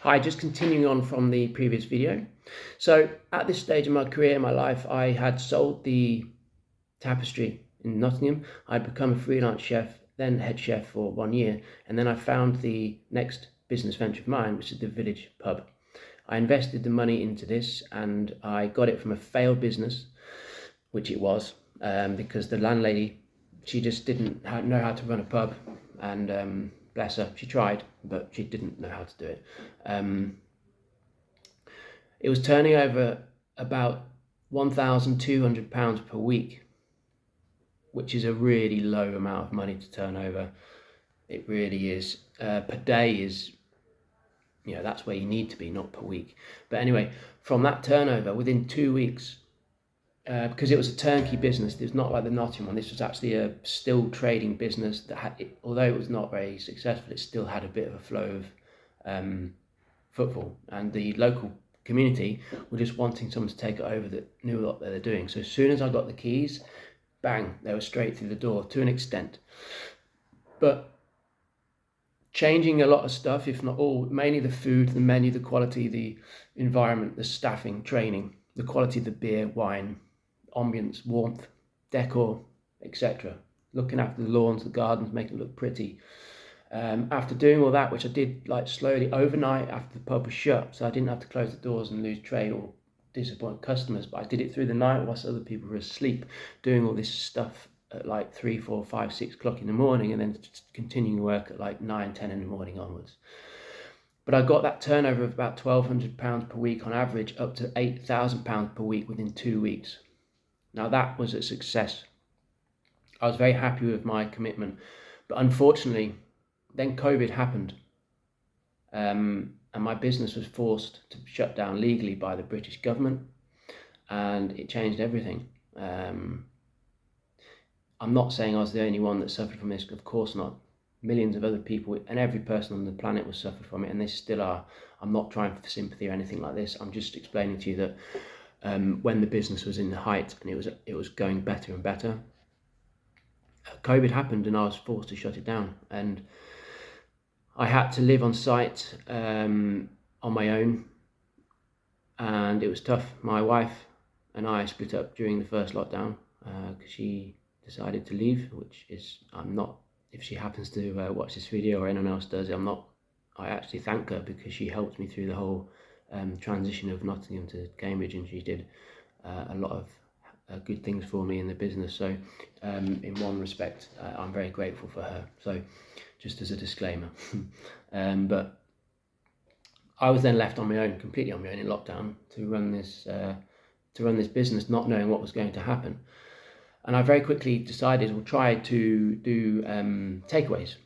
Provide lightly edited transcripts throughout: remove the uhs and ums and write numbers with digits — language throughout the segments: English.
Hi, just continuing on from the previous video. So at this stage in my career, in my life, I had sold the Tapestry in Nottingham. I'd become a freelance chef, then head chef for 1 year, and then I found the next business venture of mine, which is the Village Pub. I invested the money into this and I got it from a failed business, which it was, because the landlady, she just didn't know how to run a pub, and bless her, she tried, but she didn't know how to do it. It was turning over about £1,200 per week, which is a really low amount of money to turn over. It really is. Per day is, that's where you need to be, not per week. But anyway, from that turnover, within 2 weeks, because it was a turnkey business, it was not like the Nottingham one. This was actually a still trading business that had, although it was not very successful, it still had a bit of a flow of footfall, and the local community were just wanting someone to take it over that knew what they were doing. So as soon as I got the keys, bang, they were straight through the door to an extent. But changing a lot of stuff, if not all, mainly the food, the menu, the quality, the environment, the staffing, training, the quality of the beer, wine, ambience, warmth, decor, etc. Looking after the lawns, the gardens, making it look pretty. After doing all that, which I did like slowly overnight after the pub was shut, so I didn't have to close the doors and lose trade or disappoint customers, but I did it through the night whilst other people were asleep, doing all this stuff at like 3, 4, 5, 6 o'clock in the morning, and then continuing work at like 9, 10 in the morning onwards. But I got that turnover of about £1,200 per week on average up to £8,000 per week within 2 weeks. Now that was a success. I was very happy with my commitment, but unfortunately, then COVID happened, and my business was forced to shut down legally by the British government, and it changed everything. I'm not saying I was the only one that suffered from this, of course not. Millions of other people and every person on the planet was suffered from it, and they still are. I'm not trying for sympathy or anything like this. I'm just explaining to you that when the business was in the height and it was going better and better, COVID happened and I was forced to shut it down, and I had to live on site on my own, and it was tough. My wife and I split up during the first lockdown because she decided to leave, which is, I'm not, if she happens to watch this video or anyone else does, I actually thank her because she helped me through the whole transition of Nottingham to Cambridge, and she did a lot of good things for me in the business. So in one respect, I'm very grateful for her. So just as a disclaimer. But I was then left on my own, completely on my own in lockdown to run this business, not knowing what was going to happen. And I very quickly decided, we'll try to do takeaways,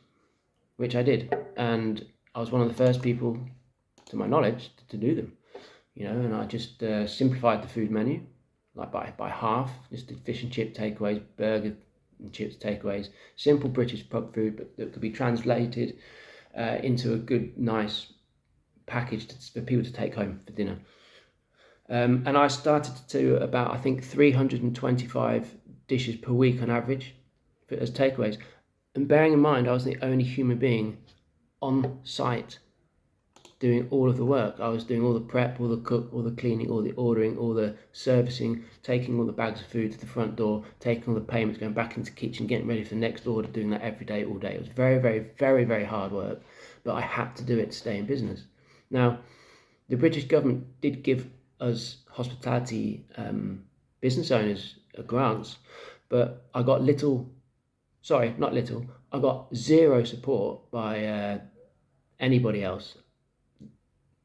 which I did. And I was one of the first people, to my knowledge, to do them. And I just simplified the food menu, like by half. Just did fish and chip takeaways, burger and chips takeaways, simple British pub food, but that could be translated into a good, nice package for people to take home for dinner. And I started to do about, I think, 325 dishes per week on average as takeaways. And bearing in mind, I was the only human being on site doing all of the work. I was doing all the prep, all the cook, all the cleaning, all the ordering, all the servicing, taking all the bags of food to the front door, taking all the payments, going back into the kitchen, getting ready for the next order, doing that every day, all day. It was very, very, very, very hard work, but I had to do it to stay in business. Now, the British government did give us hospitality business owners grants, but I got I got zero support by anybody else.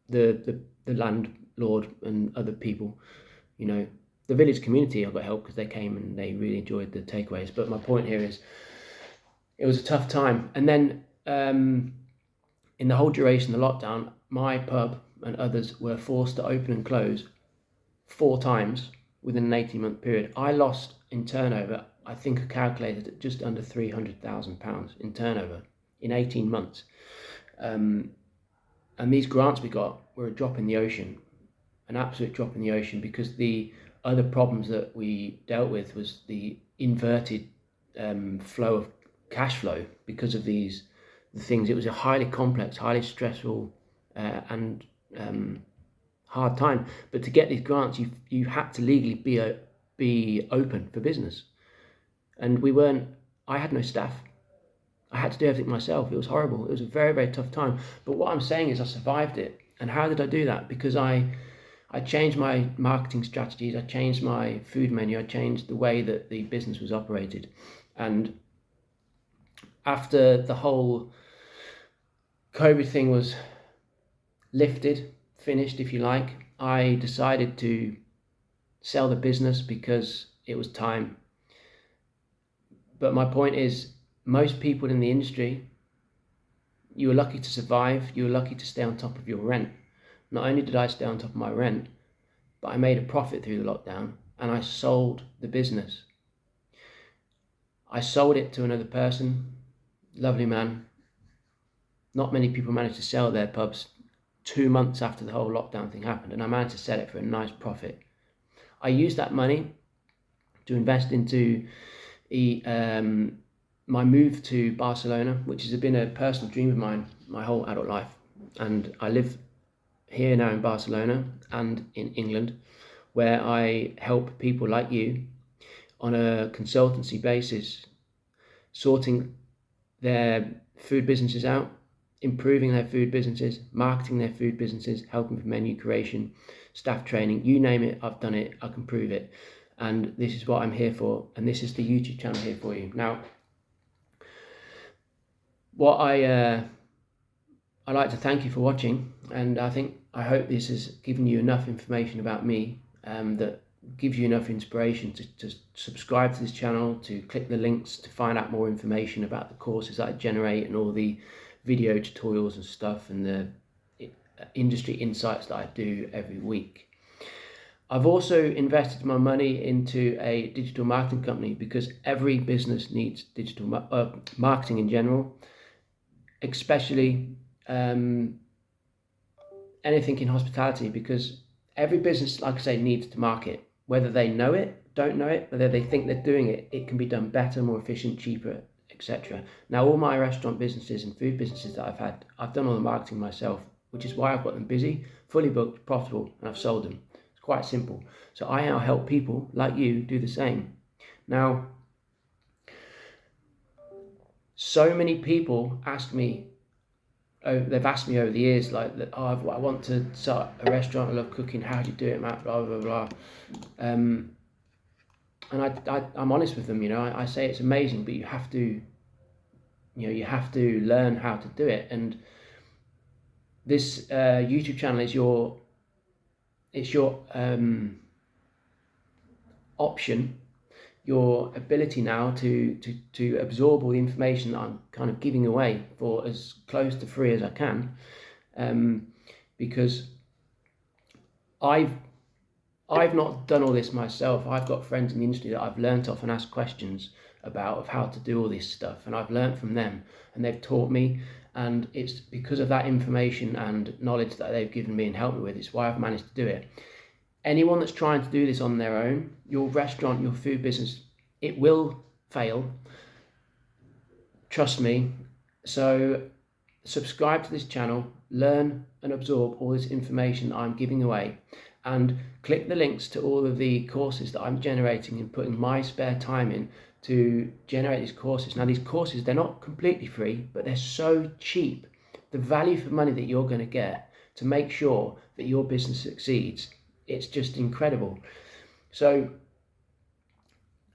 The landlord and other people, the village community, I got help because they came and they really enjoyed the takeaways. But my point here is, it was a tough time. And then in the whole duration of the lockdown, my pub and others were forced to open and close 4 times within an 18-month period. I lost in turnover, I think I calculated at just under £300,000 in turnover in 18 months. And these grants we got were a drop in the ocean, an absolute drop in the ocean, because the other problems that we dealt with was the inverted flow of cash flow because of the things. It was a highly complex, highly stressful and hard time. But to get these grants, you had to legally be open for business, and we weren't. I had no staff. I had to do everything myself. It was horrible. It was a very, very tough time. But what I'm saying is I survived it. And how did I do that? Because I changed my marketing strategies. I changed my food menu. I changed the way that the business was operated. And after the whole COVID thing was lifted, finished, if you like, I decided to sell the business because it was time. But my point is, most people in the industry, you were lucky to survive. You were lucky to stay on top of your rent. Not only did I stay on top of my rent, but I made a profit through the lockdown, and I sold the business. I sold it to another person, lovely man. Not many people managed to sell their pubs 2 months after the whole lockdown thing happened, and I managed to sell it for a nice profit. I used that money to invest into my move to Barcelona, which has been a personal dream of mine my whole adult life. And I live here now in Barcelona and in England, where I help people like you on a consultancy basis, sorting their food businesses out, improving their food businesses, marketing their food businesses, helping with menu creation, staff training, you name it, I've done it, I can prove it. And this is what I'm here for, and this is the YouTube channel here for you. Now, what I like to thank you for watching, and I hope this has given you enough information about me that gives you enough inspiration to subscribe to this channel, to click the links to find out more information about the courses that I generate and all the video tutorials and stuff and the industry insights that I do every week. I've also invested my money into a digital marketing company because every business needs digital marketing in general, especially anything in hospitality, because every business, like I say, needs to market. Whether they know it, don't know it, whether they think they're doing it, it can be done better, more efficient, cheaper, etc. Now, all my restaurant businesses and food businesses that I've done all the marketing myself, which is why I've got them busy, fully booked, profitable, and I've sold them. It's quite simple. So I now help people like you do the same. Now, so many people ask me, they've asked me over the years, like, oh, I want to start a restaurant, I love cooking, how do you do it, Matt, blah, blah, blah. And I'm honest with them, I say it's amazing, but you have to learn how to do it. And this YouTube channel is your option, your ability now to absorb all the information that I'm kind of giving away for as close to free as I can, because I've not done all this myself. I've got friends in the industry that I've learnt off and asked questions about of how to do all this stuff, and I've learnt from them, and they've taught me, and it's because of that information and knowledge that they've given me and helped me with, it's why I've managed to do it. Anyone that's trying to do this on their own, your restaurant, your food business, it will fail. Trust me. So subscribe to this channel, learn and absorb all this information that I'm giving away, and click the links to all of the courses that I'm generating and putting my spare time in to generate these courses. Now, these courses, they're not completely free, but they're so cheap. The value for money that you're going to get to make sure that your business succeeds, it's just incredible. So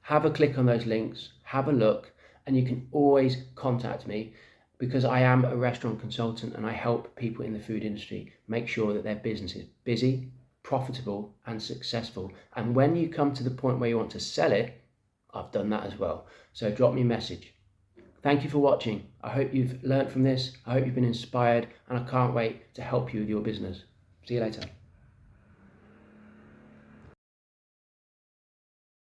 have a click on those links, have a look, and you can always contact me, because I am a restaurant consultant and I help people in the food industry make sure that their business is busy, profitable, and successful. And when you come to the point where you want to sell it, I've done that as well. So drop me a message. Thank you for watching. I hope you've learned from this. I hope you've been inspired, and I can't wait to help you with your business. See you later.